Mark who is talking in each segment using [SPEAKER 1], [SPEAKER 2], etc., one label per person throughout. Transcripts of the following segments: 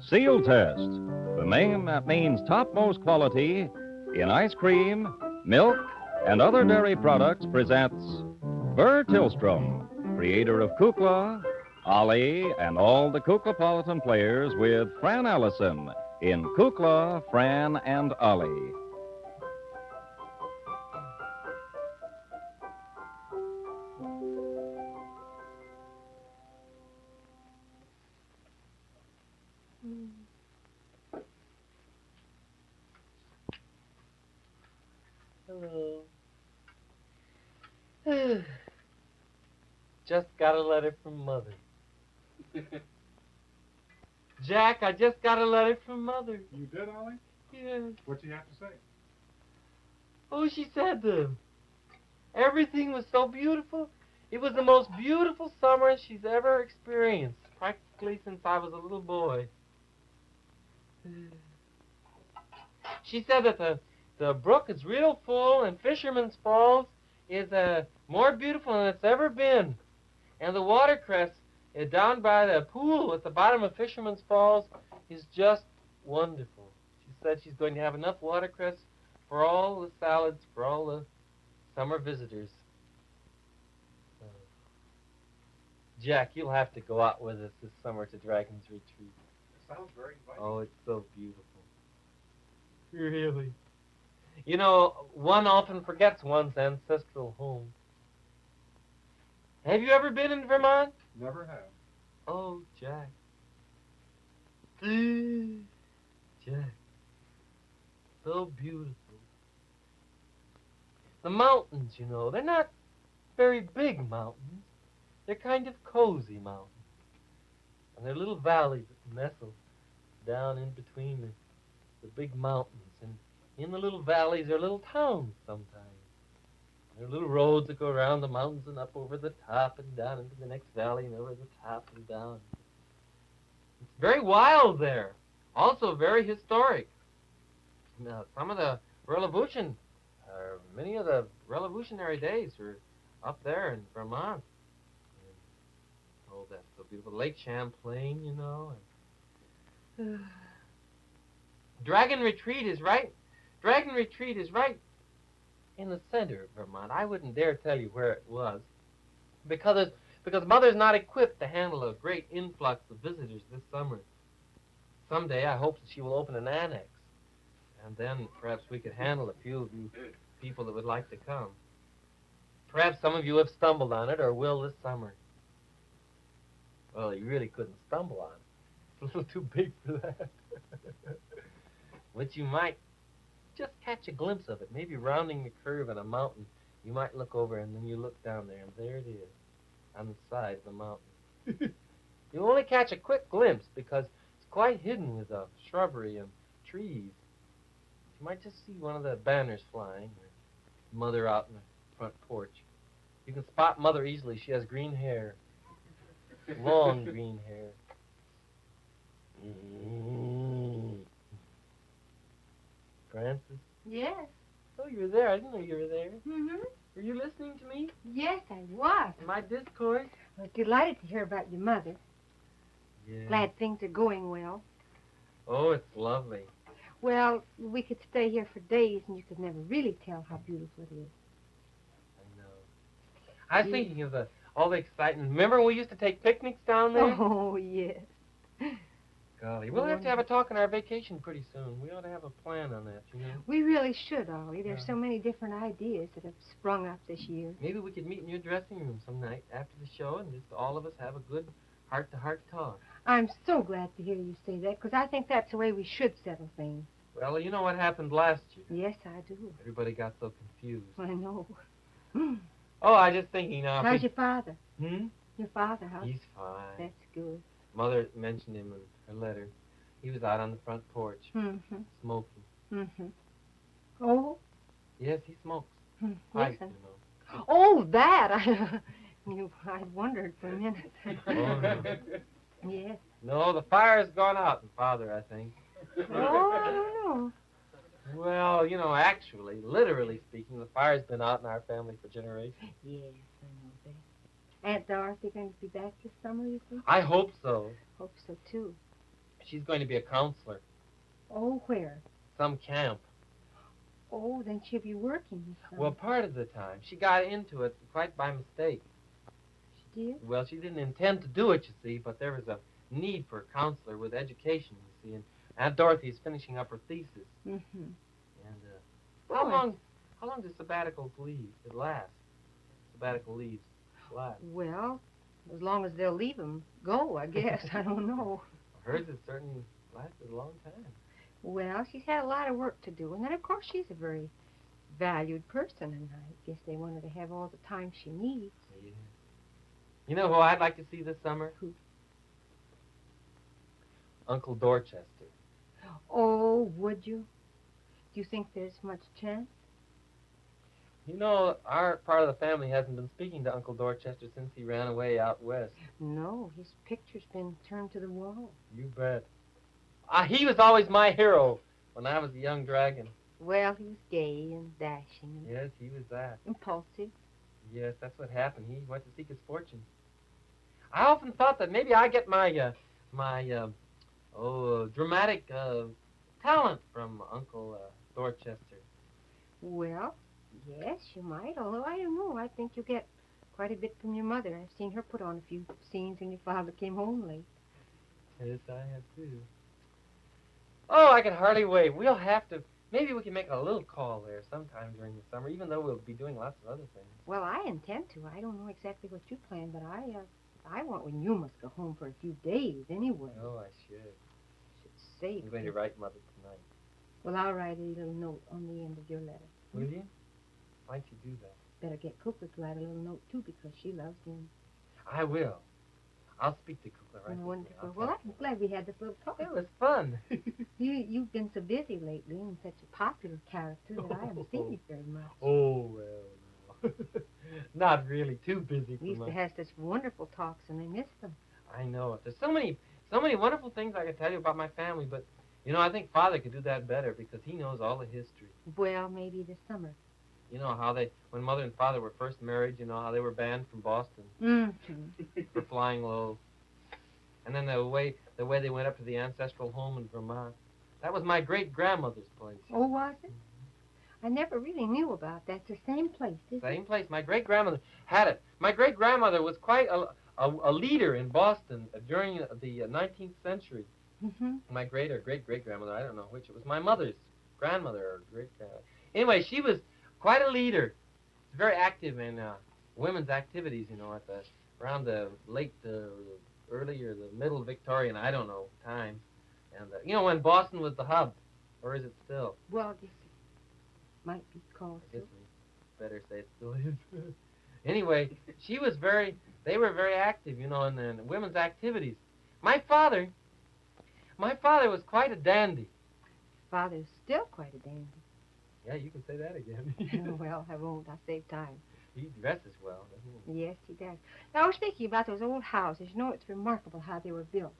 [SPEAKER 1] Seal Test, the name that means topmost quality in ice cream, milk, and other dairy products, presents Burr Tillstrom, creator of Kukla, Ollie, and all the Kuklapolitan players, with Fran Allison in Kukla, Fran and Ollie.
[SPEAKER 2] Hello. Just got a letter from Mother. Jack, I just got a letter from Mother.
[SPEAKER 3] You did, Ollie?
[SPEAKER 2] Yes.
[SPEAKER 3] What'd she have to say?
[SPEAKER 2] Oh, she said everything was so beautiful. It was the most beautiful summer she's ever experienced, practically since I was a little boy. She said that the brook is real full and Fisherman's Falls is more beautiful than it's ever been. And the watercress down by the pool at the bottom of Fisherman's Falls is just wonderful. She said she's going to have enough watercress for all the salads, for all the summer visitors. Jack, you'll have to go out with us this summer to Dragon's Retreat.
[SPEAKER 3] Sounds very inviting.
[SPEAKER 2] Oh, it's so beautiful. Really. You know, one often forgets one's ancestral home. Have you ever been in Vermont?
[SPEAKER 3] Never have.
[SPEAKER 2] Oh, Jack. Jack. So beautiful. The mountains, you know, they're not very big mountains. They're kind of cozy mountains. And they're little valleys that nestle down in between the big mountains. And in the little valleys are little towns sometimes. There are little roads that go around the mountains and up over the top and down into the next valley and over the top and down. It's very wild there. Also very historic. Now, some of the many of the revolutionary days were up there in Vermont. And, oh, that's so beautiful. Lake Champlain, you know. And, Dragon Retreat is right in the center of Vermont. I wouldn't dare tell you where it was because Mother's not equipped to handle a great influx of visitors this summer. Someday I hope that she will open an annex, and then perhaps we could handle a few of you people that would like to come. Perhaps some of you have stumbled on it or will this summer. Well, you really couldn't stumble on it. It's a little too big for that. But you might just catch a glimpse of it, maybe rounding the curve in a mountain. You might look over and then you look down there and there it is on the side of the mountain. You only catch a quick glimpse because it's quite hidden with shrubbery and trees. You might just see one of the banners flying, or Mother out in the front porch. You can spot Mother easily. She has green hair, long green hair. Francis?
[SPEAKER 4] Yes.
[SPEAKER 2] Oh, you were there. I didn't know you were there.
[SPEAKER 4] Mm-hmm.
[SPEAKER 2] Were you listening to me?
[SPEAKER 4] Yes, I was.
[SPEAKER 2] My discourse?
[SPEAKER 4] I was delighted to hear about your mother.
[SPEAKER 2] Yeah.
[SPEAKER 4] Glad things are going well.
[SPEAKER 2] Oh, it's lovely.
[SPEAKER 4] Well, we could stay here for days, and you could never really tell how beautiful it is.
[SPEAKER 2] I know. I was thinking of all the excitement. Remember when we used to take picnics down there?
[SPEAKER 4] Oh, yes.
[SPEAKER 2] Golly, we'll have to have a talk on our vacation pretty soon. We ought to have a plan on that, you know?
[SPEAKER 4] We really should, Ollie. There's so many different ideas that have sprung up this year.
[SPEAKER 2] Maybe we could meet in your dressing room some night after the show and just all of us have a good heart-to-heart talk.
[SPEAKER 4] I'm so glad to hear you say that, because I think that's the way we should settle things.
[SPEAKER 2] Well, you know what happened last year?
[SPEAKER 4] Yes, I do.
[SPEAKER 2] Everybody got so confused.
[SPEAKER 4] I know.
[SPEAKER 2] Oh, I was just thinking now.
[SPEAKER 4] How's your father?
[SPEAKER 2] Hmm?
[SPEAKER 4] Your father, how's
[SPEAKER 2] He's fine.
[SPEAKER 4] That's good.
[SPEAKER 2] Mother mentioned him in her letter. He was out on the front porch, smoking.
[SPEAKER 4] Mm-hmm. Oh?
[SPEAKER 2] Yes, he smokes.
[SPEAKER 4] Yes,
[SPEAKER 2] Pipe, you know.
[SPEAKER 4] Oh, that! I wondered for a minute.
[SPEAKER 2] Oh, no.
[SPEAKER 4] Yes.
[SPEAKER 2] No, the fire's gone out in Father, I think.
[SPEAKER 4] Oh, I don't know.
[SPEAKER 2] Well, you know, actually, literally speaking, the fire's been out in our family for generations.
[SPEAKER 4] Yes, I know that. Aunt Dorothy going to be back this summer, you think?
[SPEAKER 2] I hope so.
[SPEAKER 4] Hope so, too.
[SPEAKER 2] She's going to be a counselor.
[SPEAKER 4] Oh, where?
[SPEAKER 2] Some camp.
[SPEAKER 4] Oh, then she'll be working this summer.
[SPEAKER 2] Well, part of the time. She got into it quite by mistake.
[SPEAKER 4] She did?
[SPEAKER 2] Well, she didn't intend to do it, you see, but there was a need for a counselor with education, you see, and Aunt Dorothy's finishing up her thesis.
[SPEAKER 4] Mm-hmm.
[SPEAKER 2] And
[SPEAKER 4] Well,
[SPEAKER 2] how long does sabbaticals last? Sabbatical leaves last.
[SPEAKER 4] Well, as long as they'll leave him go, I guess. I don't know.
[SPEAKER 2] Hers has certainly lasted a long time.
[SPEAKER 4] Well, she's had a lot of work to do, and then, of course, she's a very valued person, and I guess they want her to have all the time she needs.
[SPEAKER 2] Yeah. You know who I'd like to see this summer?
[SPEAKER 4] Who?
[SPEAKER 2] Uncle Dorchester.
[SPEAKER 4] Oh, would you? Do you think there's much chance?
[SPEAKER 2] You know, our part of the family hasn't been speaking to Uncle Dorchester since he ran away out west.
[SPEAKER 4] No, his picture's been turned to the wall.
[SPEAKER 2] You bet. He was always my hero when I was a young dragon.
[SPEAKER 4] Well, he was gay and dashing and
[SPEAKER 2] Yes, he was that.
[SPEAKER 4] impulsive.
[SPEAKER 2] Yes, that's what happened. He went to seek his fortune. I often thought that maybe I get my dramatic talent from Uncle Dorchester.
[SPEAKER 4] Well, yes, you might, although I don't know. I think you get quite a bit from your mother. I've seen her put on a few scenes when your father came home late.
[SPEAKER 2] Yes, I have too. Oh, I can hardly wait. Maybe we can make a little call there sometime during the summer, even though we'll be doing lots of other things.
[SPEAKER 4] Well, I intend to. I don't know exactly what you plan, but I want when you must go home for a few days anyway.
[SPEAKER 2] Oh, I should.
[SPEAKER 4] Should save.
[SPEAKER 2] I'm going to write Mother tonight.
[SPEAKER 4] Well, I'll write a little note on the end of your letter.
[SPEAKER 2] Will you? Why'd you do that?
[SPEAKER 4] Better get Kukla to write a little note, too, because she loves him.
[SPEAKER 2] I will. I'll speak to Kukla right
[SPEAKER 4] Wonderful.
[SPEAKER 2] away.
[SPEAKER 4] Well, I'm glad we had this little talk.
[SPEAKER 2] It was fun.
[SPEAKER 4] You've been so busy lately and such a popular character that I haven't seen you very much.
[SPEAKER 2] Oh, well, no. Not really too busy for
[SPEAKER 4] We used to
[SPEAKER 2] much.
[SPEAKER 4] have such wonderful talks, and I miss them.
[SPEAKER 2] I know it. There's so many wonderful things I could tell you about my family, but, you know, I think Father could do that better because he knows all the history.
[SPEAKER 4] Well, maybe this summer.
[SPEAKER 2] You know how when Mother and Father were first married, you know how they were banned from Boston
[SPEAKER 4] Mm-hmm.
[SPEAKER 2] for flying low. And then the way they went up to the ancestral home in Vermont. That was my great-grandmother's place.
[SPEAKER 4] Oh, was it? I never really knew about that. It's the same place, isn't it?
[SPEAKER 2] Same place. My great-grandmother had it. My great-grandmother was quite a leader in Boston during the 19th century.
[SPEAKER 4] Mm-hmm.
[SPEAKER 2] My great or great-great-grandmother, I don't know which. It was my mother's grandmother or great-grandmother. Anyway, she was quite a leader. Very active in women's activities, you know, around the late, early or the middle Victorian, I don't know, times. And, you know, when Boston was the hub, or is it still?
[SPEAKER 4] Well, I guess it might be called
[SPEAKER 2] I guess
[SPEAKER 4] so.
[SPEAKER 2] we better say it still is. Anyway, they were very active, you know, in women's activities. My father was quite a dandy.
[SPEAKER 4] Father's still quite a dandy.
[SPEAKER 2] Yeah, you can say that again.
[SPEAKER 4] Well, I won't. I'll save time.
[SPEAKER 2] He dresses well, doesn't he?
[SPEAKER 4] Yes, he does. Now, I was thinking about those old houses. You know, it's remarkable how they were built.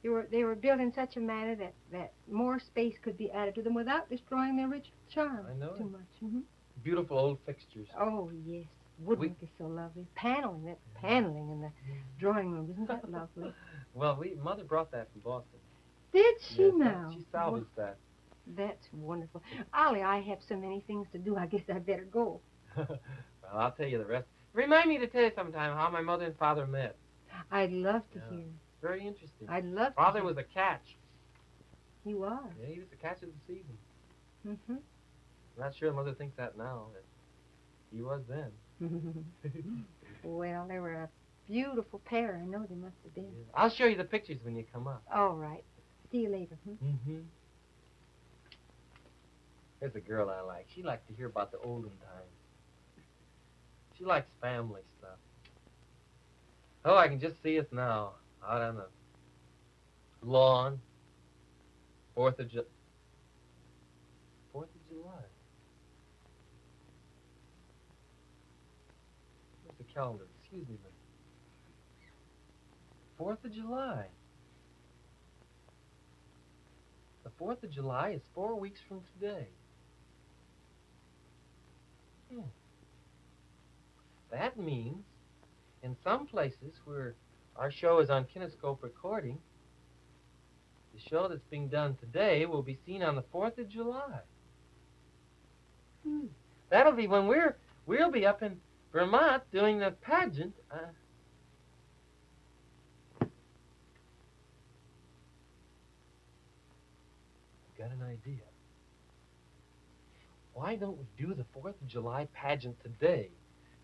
[SPEAKER 4] They were built in such a manner that more space could be added to them without destroying their original charm
[SPEAKER 2] I know
[SPEAKER 4] too
[SPEAKER 2] it.
[SPEAKER 4] much. Mm-hmm.
[SPEAKER 2] Beautiful old fixtures.
[SPEAKER 4] Oh, yes. Woodwork is so lovely. Paneling in the drawing room. Isn't that lovely?
[SPEAKER 2] Well, Mother brought that from Boston.
[SPEAKER 4] Did she
[SPEAKER 2] Yes,
[SPEAKER 4] now?
[SPEAKER 2] She salvaged that.
[SPEAKER 4] That's wonderful. Ollie, I have so many things to do. I guess I better go.
[SPEAKER 2] Well, I'll tell you the rest. Remind me to tell you sometime how my mother and father met.
[SPEAKER 4] I'd love to
[SPEAKER 2] Yeah.
[SPEAKER 4] hear.
[SPEAKER 2] Very interesting.
[SPEAKER 4] I'd love to
[SPEAKER 2] Father
[SPEAKER 4] hear.
[SPEAKER 2] was a catch.
[SPEAKER 4] He was.
[SPEAKER 2] Yeah, he was the catch of the season.
[SPEAKER 4] Mm-hmm.
[SPEAKER 2] I'm not sure Mother thinks that now. But he was then.
[SPEAKER 4] Well, they were a beautiful pair. I know they must have been.
[SPEAKER 2] I'll show you the pictures when you come up.
[SPEAKER 4] All right. See you later.
[SPEAKER 2] Mm-hmm. There's a girl I like. She likes to hear about the olden times. She likes family stuff. Oh, I can just see us now, out on the lawn. 4th of July. Where's the calendar? Excuse me, man. 4th of July. The 4th of July is 4 weeks from today. That means in some places where our show is on Kinescope recording, the the show that's being done today will be seen on the 4th of July. That'll be when we'll be up in Vermont doing the pageant. I've got an idea. Why don't we do the 4th of July pageant today?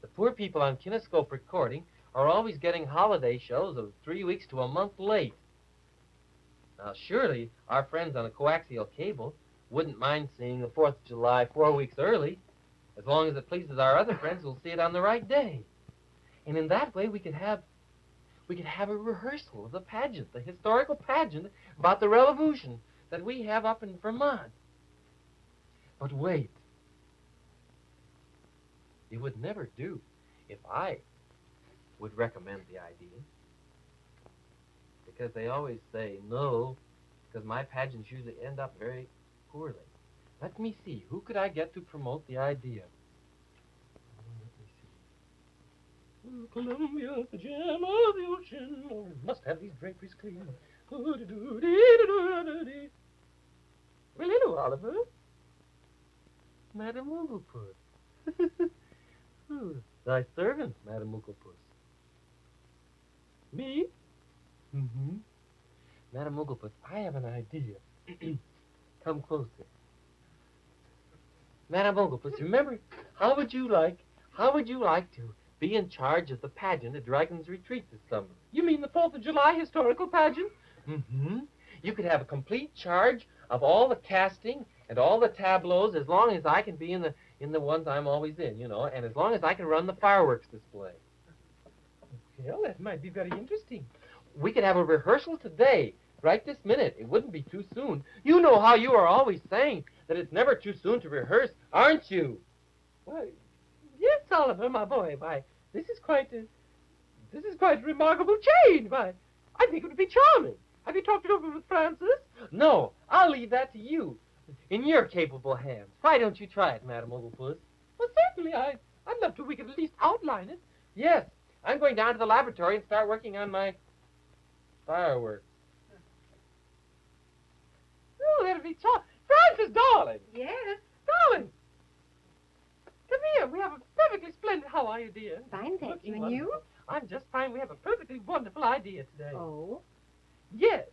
[SPEAKER 2] The poor people on Kinescope recording are always getting holiday shows of 3 weeks to a month late. Now, surely our friends on the coaxial cable wouldn't mind seeing the 4th of July 4 weeks early, as long as it pleases our other friends who'll see it on the right day. And in that way, we could have a rehearsal of the pageant, the historical pageant about the Revolution that we have up in Vermont. But wait. It would never do if I would recommend the idea. Because they always say no, because my pageants usually end up very poorly. Let me see. Who could I get to promote the idea? Let me see. Columbia, the gem of the ocean. Oh, must have these draperies clean. Well, hello, Oliver. Madam Ooglepuss. Thy servant, Madam Ooglepuss. Me? Mm-hmm. Madam Ooglepuss, I have an idea. Come closer. Madam Ooglepuss, remember, how would you like to be in charge of the pageant at Dragon's Retreat this summer? You mean the 4th of July historical pageant? Mm-hmm. You could have a complete charge of all the casting and all the tableaus, as long as I can be in the ones I'm always in, you know, and as long as I can run the fireworks display. Well, that might be very interesting. We could have a rehearsal today, right this minute. It wouldn't be too soon. You know how you are always saying that it's never too soon to rehearse, aren't you? Why, yes, Oliver, my boy. Why, this is quite a remarkable change. Why, I think it would be charming. Have you talked it over with Francis? No, I'll leave that to you. In your capable hands. Why don't you try it, Madam Ooglepuss? Well, certainly. I'd love to. We could at least outline it. Yes. I'm going down to the laboratory and start working on my fireworks. Oh, that'll be charming. Francis, darling.
[SPEAKER 4] Yes.
[SPEAKER 2] Darling. Come here. We have a perfectly splendid idea.
[SPEAKER 4] Fine, thank you. And
[SPEAKER 2] Wonderful.
[SPEAKER 4] you?
[SPEAKER 2] I'm just fine. We have a perfectly wonderful idea today.
[SPEAKER 4] Oh.
[SPEAKER 2] Yes.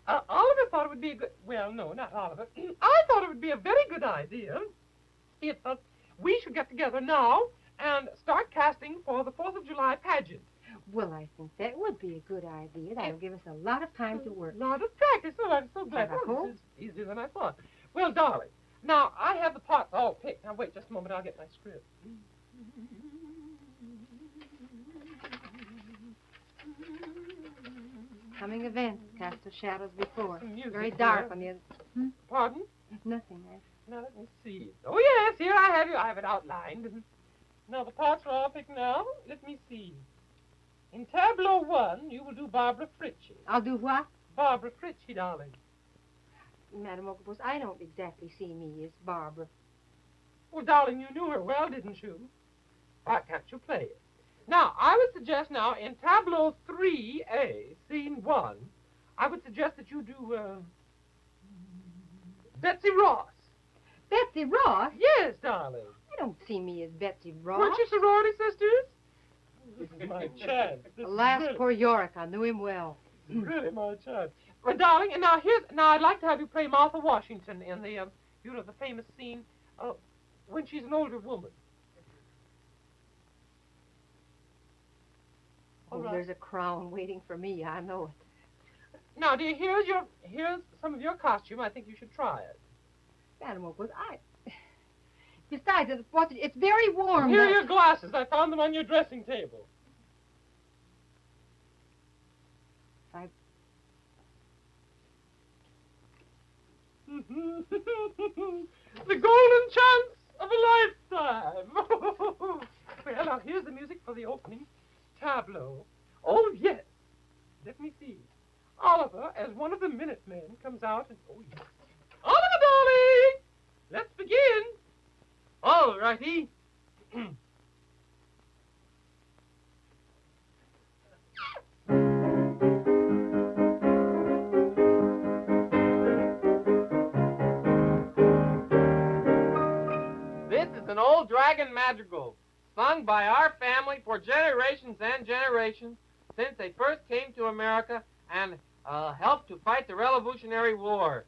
[SPEAKER 2] Oliver thought it would be a good... Well, no, not Oliver. I thought it would be a very good idea if we should get together now and start casting for the 4th of July pageant.
[SPEAKER 4] Well, I think that would be a good idea. That'll give us a lot of time to work.
[SPEAKER 2] A lot of practice. Oh, I'm so glad.
[SPEAKER 4] Uh-huh.
[SPEAKER 2] This is easier than I thought. Well, darling, now I have the parts all picked. Now, wait just a moment. I'll get my script.
[SPEAKER 4] Coming events cast their shadows before.
[SPEAKER 2] Music,
[SPEAKER 4] Very dark
[SPEAKER 2] yeah.
[SPEAKER 4] on the other...
[SPEAKER 2] Pardon?
[SPEAKER 4] Nothing.
[SPEAKER 2] Now, let me see. Oh, yes, here I have you. I have it outlined. Now, the parts are all picked now. Let me see. In Tableau 1, you will do Barbara Fritchie.
[SPEAKER 4] I'll do what?
[SPEAKER 2] Barbara Fritchie, darling.
[SPEAKER 4] Madam Ooglepuss, I don't exactly see me as Barbara.
[SPEAKER 2] Well, darling, you knew her well, didn't you? Why can't you play it? Now, I would suggest now, in Tableau 3A, Scene 1, I would suggest that you do, Betsy Ross.
[SPEAKER 4] Betsy Ross?
[SPEAKER 2] Yes, darling.
[SPEAKER 4] I don't see me as Betsy Ross.
[SPEAKER 2] Weren't you sorority sisters? This is my chance. This
[SPEAKER 4] Alas,
[SPEAKER 2] is really,
[SPEAKER 4] poor Yorick. I knew him well.
[SPEAKER 2] really my chance. Well, darling, and now I'd like to have you play Martha Washington in the, the famous scene, when she's an older woman.
[SPEAKER 4] Oh,
[SPEAKER 2] All right.
[SPEAKER 4] there's a crown waiting for me. I know it.
[SPEAKER 2] Now, dear, here's some of your costume. I think you should try it.
[SPEAKER 4] Madam Ooglepuss, Besides, it's very warm.
[SPEAKER 2] Here are your glasses. I found them on your dressing table. The golden chance of a lifetime. Well, now, here's the music for the opening tableau. Oh, yes. Let me see. Oliver, as one of the Minutemen, comes out and... Oh, yes. Oliver, darling! Let's begin. All righty. an old dragon madrigal, sung by our family for generations and generations since they first came to America and helped to fight the Revolutionary War.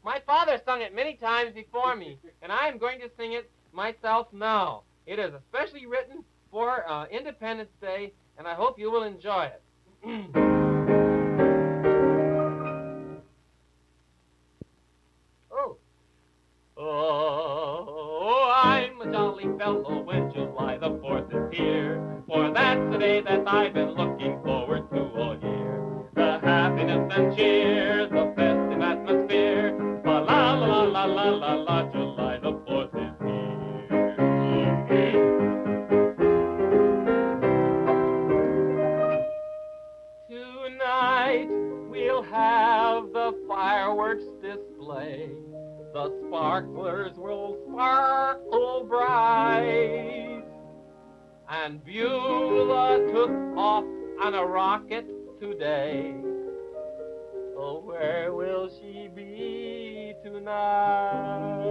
[SPEAKER 2] My father sung it many times before me, and I am going to sing it myself now. It is especially written for Independence Day, and I hope you will enjoy it. Oh, I'm a jolly fellow when July the 4th is here, for that's the day that I've been looking forward to all year. The happiness and cheer, the festive atmosphere, la la la la la la la, July the 4th is here. Tonight we'll have the fireworks display. The sparklers will sparkle bright. And Beulah took off on a rocket today. Oh, where will she be tonight?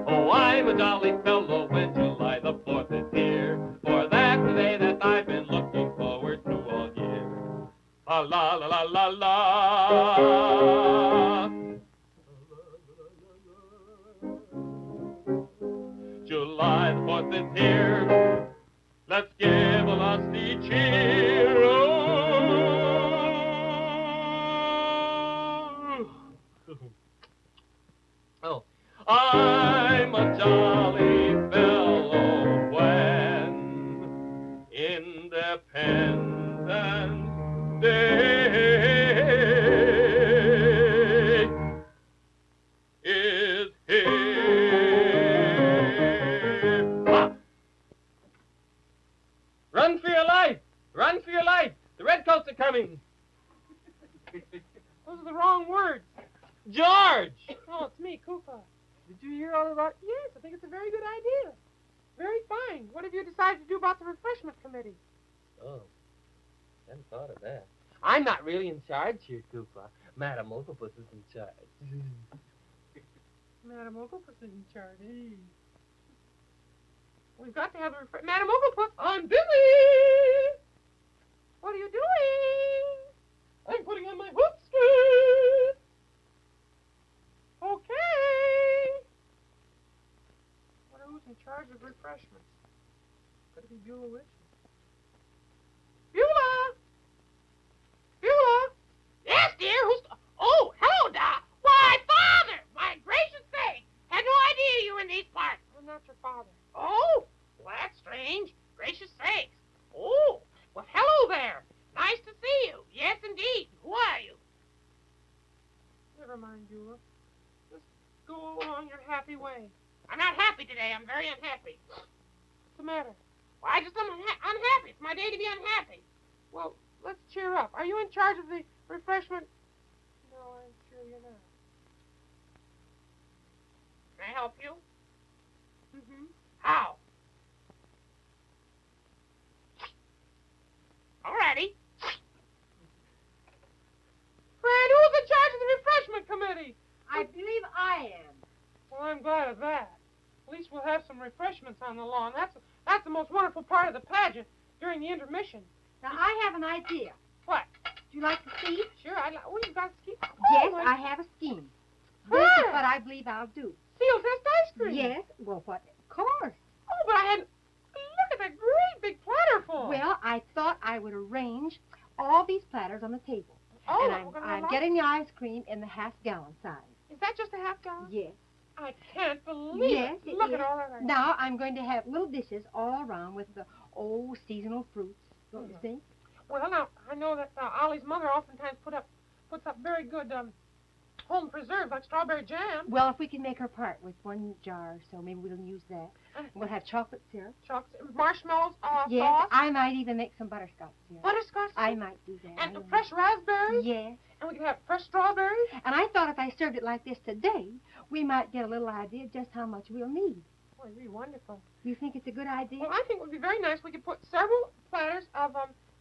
[SPEAKER 2] Oh, I'm a jolly fellow when July the 4th is here, for that's the day that I've been looking forward to all year. La la la la la la. July the 4th is here. Let's give a lusty cheer. Oh, I'm a jolly fellow when Independence Day is here. Ah. Run for your life! Run for your life! The redcoats are coming! Those are the wrong words. George!
[SPEAKER 5] Oh, it's me, Kukla. Did you hear all about... Yes, I think it's a very good idea. Very fine. What have you decided to do about the refreshment committee?
[SPEAKER 2] Oh, I hadn't thought of that. I'm not really in charge here, Kukla. Madam Ooglepuss is in charge.
[SPEAKER 5] Madam Ooglepuss is in charge. Hey. We've got to have a Madam Ooglepuss, I'm busy! What are you doing? I'm putting on my hoop skirt. Okay. Wonder who's in charge of refreshments. Could it be Beulah Witch? Beulah! Beulah!
[SPEAKER 6] Yes, dear. Who's... Oh, hello, Doc. Why, Father! My gracious sake! Had no idea you were in these parts.
[SPEAKER 5] I'm not your father.
[SPEAKER 6] Oh, well, that's strange. Gracious sakes. Oh, well, hello there. Nice to see you. Yes, indeed. Who are you?
[SPEAKER 5] Never mind, Beulah. Just go along your happy way.
[SPEAKER 6] I'm not happy today. I'm very unhappy.
[SPEAKER 5] What's the matter?
[SPEAKER 6] Well, I just am unhappy. It's my day to be unhappy.
[SPEAKER 5] Well, let's cheer up. Are you in charge of the refreshment? No, I'm sure you're not.
[SPEAKER 6] Can I help you?
[SPEAKER 5] Mm-hmm.
[SPEAKER 6] How? Alrighty.
[SPEAKER 5] Fran, who's in charge of the refreshment committee?
[SPEAKER 4] I believe I am.
[SPEAKER 5] Well, I'm glad of that. At least we'll have some refreshments on the lawn. That's the most wonderful part of the pageant during the intermission.
[SPEAKER 4] Now, I have an idea.
[SPEAKER 5] What?
[SPEAKER 4] Do you like to see?
[SPEAKER 5] Sure, oh, you've got to ski.
[SPEAKER 4] Yes,
[SPEAKER 5] Oh,
[SPEAKER 4] I have a scheme. This is
[SPEAKER 5] Fran!
[SPEAKER 4] what I believe I'll do.
[SPEAKER 5] Seal test ice cream.
[SPEAKER 4] Yes, well, what? Of course.
[SPEAKER 5] Oh, but I hadn't... Look at that great big platter full.
[SPEAKER 4] Well, I thought I would arrange all these platters on the table.
[SPEAKER 5] oh,
[SPEAKER 4] And
[SPEAKER 5] we're gonna
[SPEAKER 4] I'm
[SPEAKER 5] have
[SPEAKER 4] getting the ice cream in the half-gallon size.
[SPEAKER 5] Is that just a half gallon?
[SPEAKER 4] Yes.
[SPEAKER 5] I can't believe
[SPEAKER 4] Yes,
[SPEAKER 5] it.
[SPEAKER 4] it
[SPEAKER 5] Look
[SPEAKER 4] is.
[SPEAKER 5] at all that.
[SPEAKER 4] Now, I'm going to have little dishes all around with the old seasonal fruits. Don't you think?
[SPEAKER 5] Well, now, I know that Ollie's mother oftentimes puts up very good home preserves like strawberry jam.
[SPEAKER 4] Well, if we can make her part with one jar, so maybe we'll use that. We'll have chocolate syrup.
[SPEAKER 5] Marshmallows,
[SPEAKER 4] Yes,
[SPEAKER 5] sauce,
[SPEAKER 4] I might even make some butterscotch syrup.
[SPEAKER 5] butterscotch,
[SPEAKER 4] I might do that.
[SPEAKER 5] and
[SPEAKER 4] I don't
[SPEAKER 5] fresh raspberries.
[SPEAKER 4] know. Yes.
[SPEAKER 5] And we could have fresh strawberries.
[SPEAKER 4] And I thought if I served it like this today, we might get a little idea of just how much we'll need.
[SPEAKER 5] Oh, it'd be wonderful.
[SPEAKER 4] You think it's a good idea?
[SPEAKER 5] Well, I think it would be very nice. We could put several platters of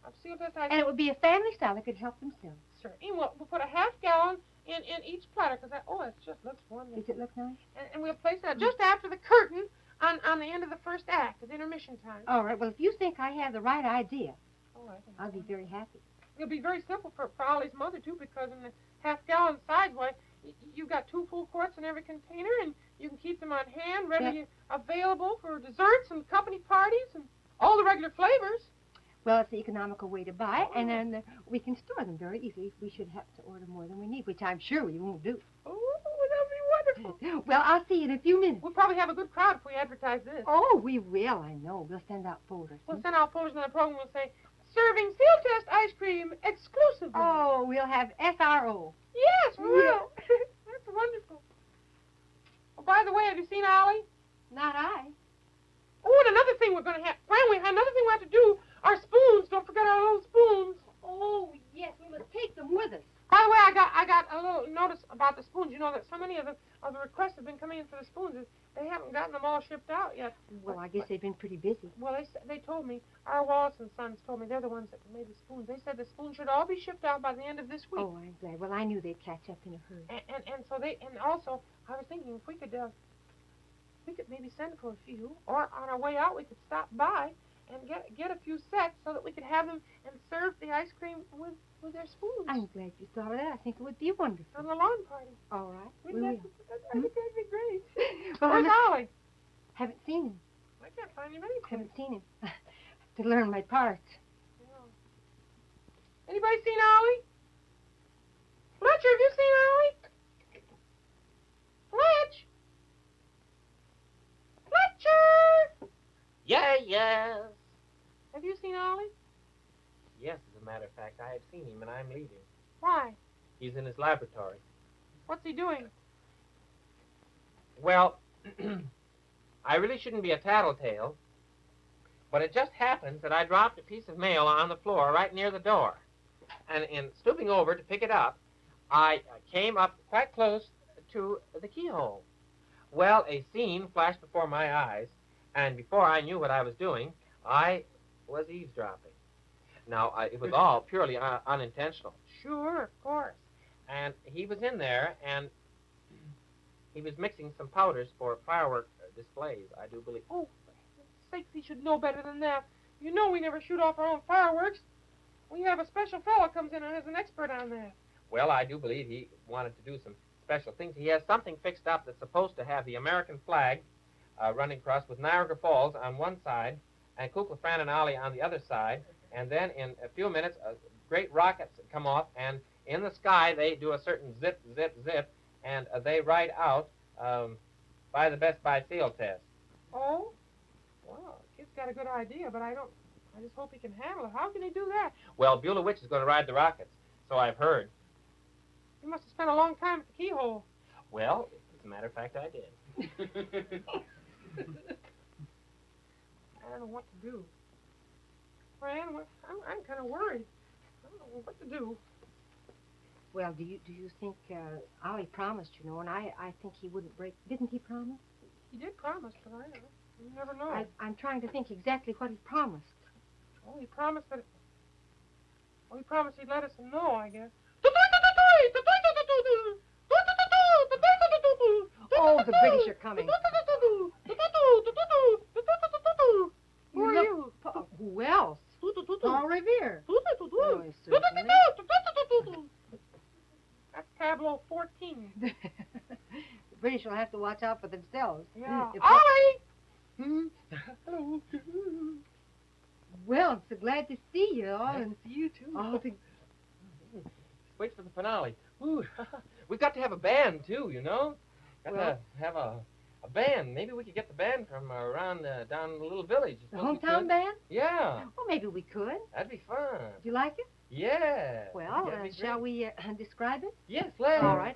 [SPEAKER 5] of seal test ice
[SPEAKER 4] And it would be a family style that could help themselves.
[SPEAKER 5] cream. We'll put a half gallon in each platter because it just looks wonderful.
[SPEAKER 4] Does it look nice?
[SPEAKER 5] And we'll place that just after the curtain on the end of the first act at intermission time.
[SPEAKER 4] All right. Well, if you think I have the right idea,
[SPEAKER 5] Oh, I think
[SPEAKER 4] I'll be very happy.
[SPEAKER 5] It'll be very simple for Ollie's mother, too, because in the half-gallon size, why, you've got 2 full quarts in every container, and you can keep them on hand, ready, available for desserts and company parties and all the regular flavors.
[SPEAKER 4] Well, it's the economical way to buy, and then we can store them very easily if we should have to order more than we need, which I'm sure we won't do.
[SPEAKER 5] Oh, that'll be wonderful.
[SPEAKER 4] Well, I'll see you in a few minutes.
[SPEAKER 5] We'll probably have a good crowd if we advertise this.
[SPEAKER 4] Oh, we will, I know. We'll send out folders.
[SPEAKER 5] We'll send out folders in the program. We'll say, serving seal test ice cream exclusively.
[SPEAKER 4] Oh, we'll have SRO.
[SPEAKER 5] Yes, we will. That's wonderful. Oh, by the way, have you seen Ollie?
[SPEAKER 4] Not I.
[SPEAKER 5] Oh, and another thing we're going to have. Finally, another thing we have to do, our spoons. Don't forget our little spoons.
[SPEAKER 4] Oh, yes, we must take them with us.
[SPEAKER 5] By the way, I got a little notice about the spoons. You know that so many of the requests have been coming in for the spoons. They haven't gotten them all shipped out yet.
[SPEAKER 4] Well, I guess they've been pretty busy.
[SPEAKER 5] Well, they told me, our Wallace and Sons told me, they're the ones that made the spoons. They said the spoons should all be shipped out by the end of this week.
[SPEAKER 4] Oh, I'm glad. Well, I knew they'd catch up in a hurry.
[SPEAKER 5] And also, I was thinking if we could maybe send for a few, or on our way out we could stop by and get a few sets so that we could have them and serve the ice cream with their spoons.
[SPEAKER 4] I'm glad you thought of that. I think it would be wonderful.
[SPEAKER 5] On the lawn party.
[SPEAKER 4] All right.
[SPEAKER 5] Wouldn't
[SPEAKER 4] we
[SPEAKER 5] that
[SPEAKER 4] will.
[SPEAKER 5] that'd be great.
[SPEAKER 4] Well,
[SPEAKER 5] Where's
[SPEAKER 4] I
[SPEAKER 5] Ollie?
[SPEAKER 4] haven't seen him.
[SPEAKER 5] I can't find him anywhere.
[SPEAKER 4] Haven't seen him. To learn my parts.
[SPEAKER 5] Anybody seen Ollie? Fletcher, have you seen Ollie? Fletch? Fletcher!
[SPEAKER 2] Yes.
[SPEAKER 5] Have you seen Ollie?
[SPEAKER 2] Yes, as a matter of fact, I have seen him, and I'm leaving.
[SPEAKER 5] Why?
[SPEAKER 2] He's in his laboratory.
[SPEAKER 5] What's he doing?
[SPEAKER 2] Well, I really shouldn't be a tattletale, but it just happens that I dropped a piece of mail on the floor right near the door. And in stooping over to pick it up, I came up quite close to the keyhole. Well, a scene flashed before my eyes, and before I knew what I was doing, I was eavesdropping. Now, it was all purely unintentional.
[SPEAKER 5] Sure, of course.
[SPEAKER 2] And he was in there, and he was mixing some powders for firework displays, I do believe.
[SPEAKER 5] Oh, for heaven's sakes, he should know better than that. You know we never shoot off our own fireworks. We have a special fellow comes in and is an expert on that.
[SPEAKER 2] Well, I do believe he wanted to do some special things. He has something fixed up that's supposed to have the American flag running across with Niagara Falls on one side and Kukla, Fran and Ollie on the other side. And then in a few minutes, great rockets come off, and in the sky they do a certain zip, zip, zip, and they write out, by the Best Buy seal test.
[SPEAKER 5] Oh? Well, the kid's got a good idea, but I just hope he can handle it. How can he do that?
[SPEAKER 2] Well, Beulah Witch is going to ride the rockets, so I've heard.
[SPEAKER 5] He must have spent a long time at the keyhole.
[SPEAKER 2] Well, as a matter of fact, I did.
[SPEAKER 5] I don't know what to do. Fran, I'm kind of worried. I don't know what to do.
[SPEAKER 4] Well, do you think Ollie promised, you know, and I think he wouldn't break. Didn't he promise?
[SPEAKER 5] He did promise, but I don't know. You never know.
[SPEAKER 4] I'm trying to think exactly what he promised.
[SPEAKER 5] Oh, he promised that. Oh, he promised he'd let us know, I guess.
[SPEAKER 4] Oh, the British are coming.
[SPEAKER 5] Who are you?
[SPEAKER 4] Who else? Paul Revere. Oh, certainly.
[SPEAKER 5] That's tableau 14.
[SPEAKER 4] The British will have to watch out for themselves.
[SPEAKER 5] Yeah.
[SPEAKER 4] If-
[SPEAKER 5] Ollie!
[SPEAKER 4] Hmm?
[SPEAKER 5] Hello.
[SPEAKER 4] Well, I'm so glad to see you all. And
[SPEAKER 5] see you too.
[SPEAKER 4] all the...
[SPEAKER 2] Wait for the finale. Ooh, we've got to have a band, too, you know? Got
[SPEAKER 4] Well-
[SPEAKER 2] to have a band. Maybe we could get the band from around down in the little village.
[SPEAKER 4] The
[SPEAKER 2] Suppose we
[SPEAKER 4] hometown
[SPEAKER 2] could?
[SPEAKER 4] band?
[SPEAKER 2] Yeah,
[SPEAKER 4] Well, maybe we could.
[SPEAKER 2] that'd be fun.
[SPEAKER 4] Do you like it?
[SPEAKER 2] Yeah.
[SPEAKER 4] Well,
[SPEAKER 2] that'd be
[SPEAKER 4] shall
[SPEAKER 2] great.
[SPEAKER 4] we describe it?
[SPEAKER 2] Yes, let's.
[SPEAKER 4] All right.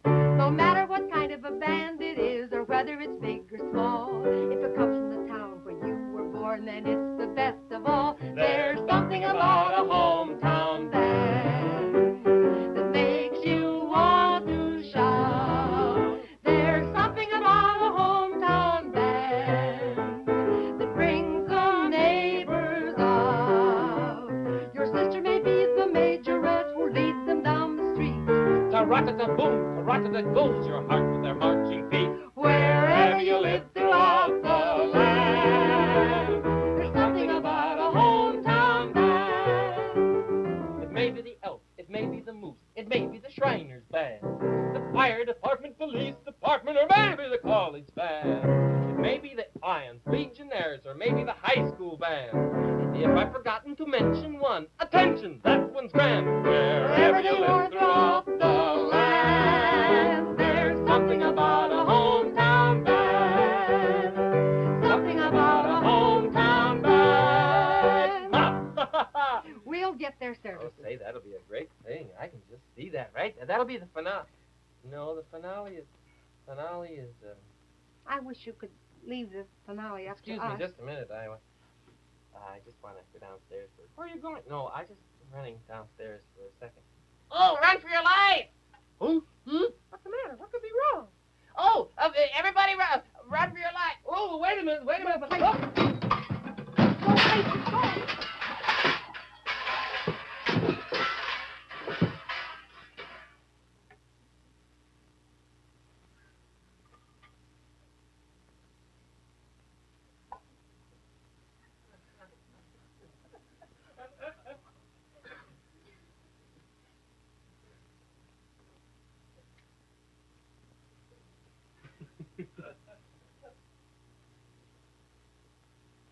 [SPEAKER 4] No matter what kind of a band it is, or whether it's big or small, if it comes from the town where you were born, then it's the best of all. There's something about a hometown band that makes you want to shout. There's something about a hometown band that brings the nation
[SPEAKER 2] Rat-a-ta-boom, rat-a-ta goes your heart with their marching feet.
[SPEAKER 4] Wherever you live throughout the land, there's something about a hometown band.
[SPEAKER 2] It may be the elf, it may be the moose, it may be the Shriners band, the fire department, police department, or maybe the college band. It may be the Ions, Legionnaires, or maybe the high school band. And if I've forgotten to mention one, attention, that one's grand. Wherever you live throughout the land, there's something about a hometown band. Something about a hometown band.
[SPEAKER 4] We'll get their
[SPEAKER 2] Oh,
[SPEAKER 4] services.
[SPEAKER 2] say, that'll be a great thing. I can just see that, right? That'll be the finale. No, the finale is,
[SPEAKER 4] I wish you could leave the finale up
[SPEAKER 2] excuse
[SPEAKER 4] to
[SPEAKER 2] me
[SPEAKER 4] us.
[SPEAKER 2] just a minute. I just want to go downstairs for... Where are you going? No, I just running downstairs for a second.
[SPEAKER 6] Oh, run for your life!
[SPEAKER 2] Who?
[SPEAKER 5] What's the matter? What could be wrong?
[SPEAKER 6] Oh, everybody run for your life!
[SPEAKER 2] Oh, wait a minute.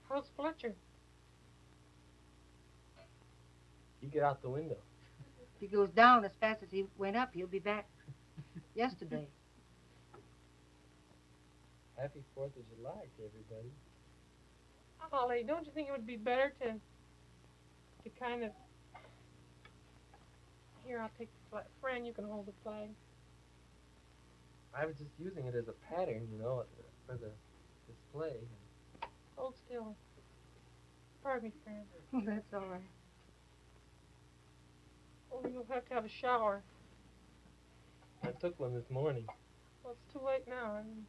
[SPEAKER 5] How's Fletcher?
[SPEAKER 2] You get out the window.
[SPEAKER 4] If he goes down as fast as he went up, he'll be back yesterday.
[SPEAKER 2] Happy 4th of July to everybody.
[SPEAKER 5] Ollie, don't you think it would be better to kind of... Here, I'll take the flag. Fran, you can hold the flag.
[SPEAKER 2] I was just using it as a pattern, for the display.
[SPEAKER 5] Hold still. Pardon me, Fran.
[SPEAKER 4] Oh, that's all right.
[SPEAKER 5] Oh, you'll have to have a shower.
[SPEAKER 2] I took one this morning.
[SPEAKER 5] Well, it's too late now. I mean,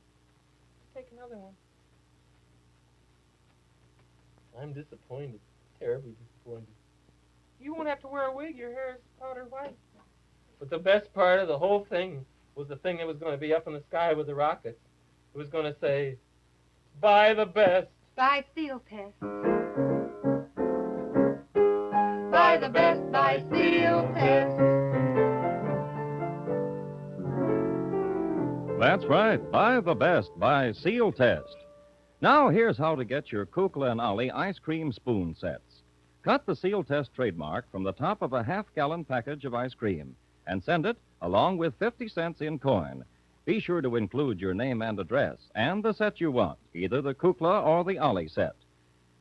[SPEAKER 5] take another one.
[SPEAKER 2] I'm disappointed. Terribly disappointed.
[SPEAKER 5] You won't have to wear a wig. Your hair is powder white.
[SPEAKER 2] But the best part of the whole thing was the thing that was going to be up in the sky with the rockets. It was going to say, buy the best.
[SPEAKER 4] Buy Seal Test.
[SPEAKER 2] Buy the best, buy Seal Test.
[SPEAKER 1] That's right. Buy the best. Buy Seal Test. Now, here's how to get your Kukla and Ollie ice cream spoon sets. Cut the Seal Test trademark from the top of a half-gallon package of ice cream and send it along with 50 cents in coin. Be sure to include your name and address and the set you want, either the Kukla or the Ollie set.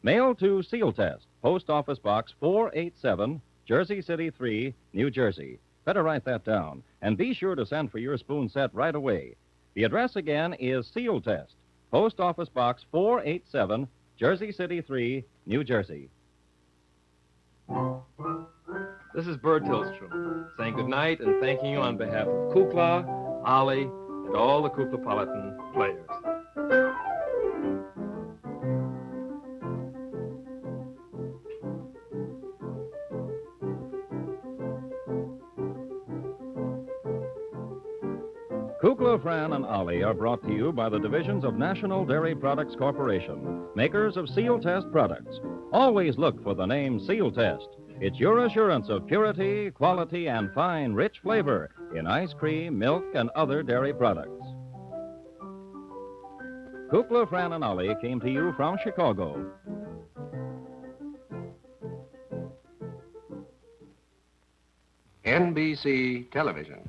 [SPEAKER 1] Mail to Seal Test, Post Office Box 487, Jersey City 3, New Jersey. Better write that down. And be sure to send for your spoon set right away. The address again is Seal Test, Post Office Box 487, Jersey City 3, New Jersey.
[SPEAKER 2] This is Bert Tillstrom, saying good night and thanking you on behalf of Kukla, Ollie, and all the Kuklapolitan players.
[SPEAKER 1] Kukla, Fran, and Ollie are brought to you by the divisions of National Dairy Products Corporation, makers of Seal Test products. Always look for the name Seal Test. It's your assurance of purity, quality, and fine, rich flavor in ice cream, milk, and other dairy products. Kukla, Fran, and Ollie came to you from Chicago.
[SPEAKER 7] NBC Television.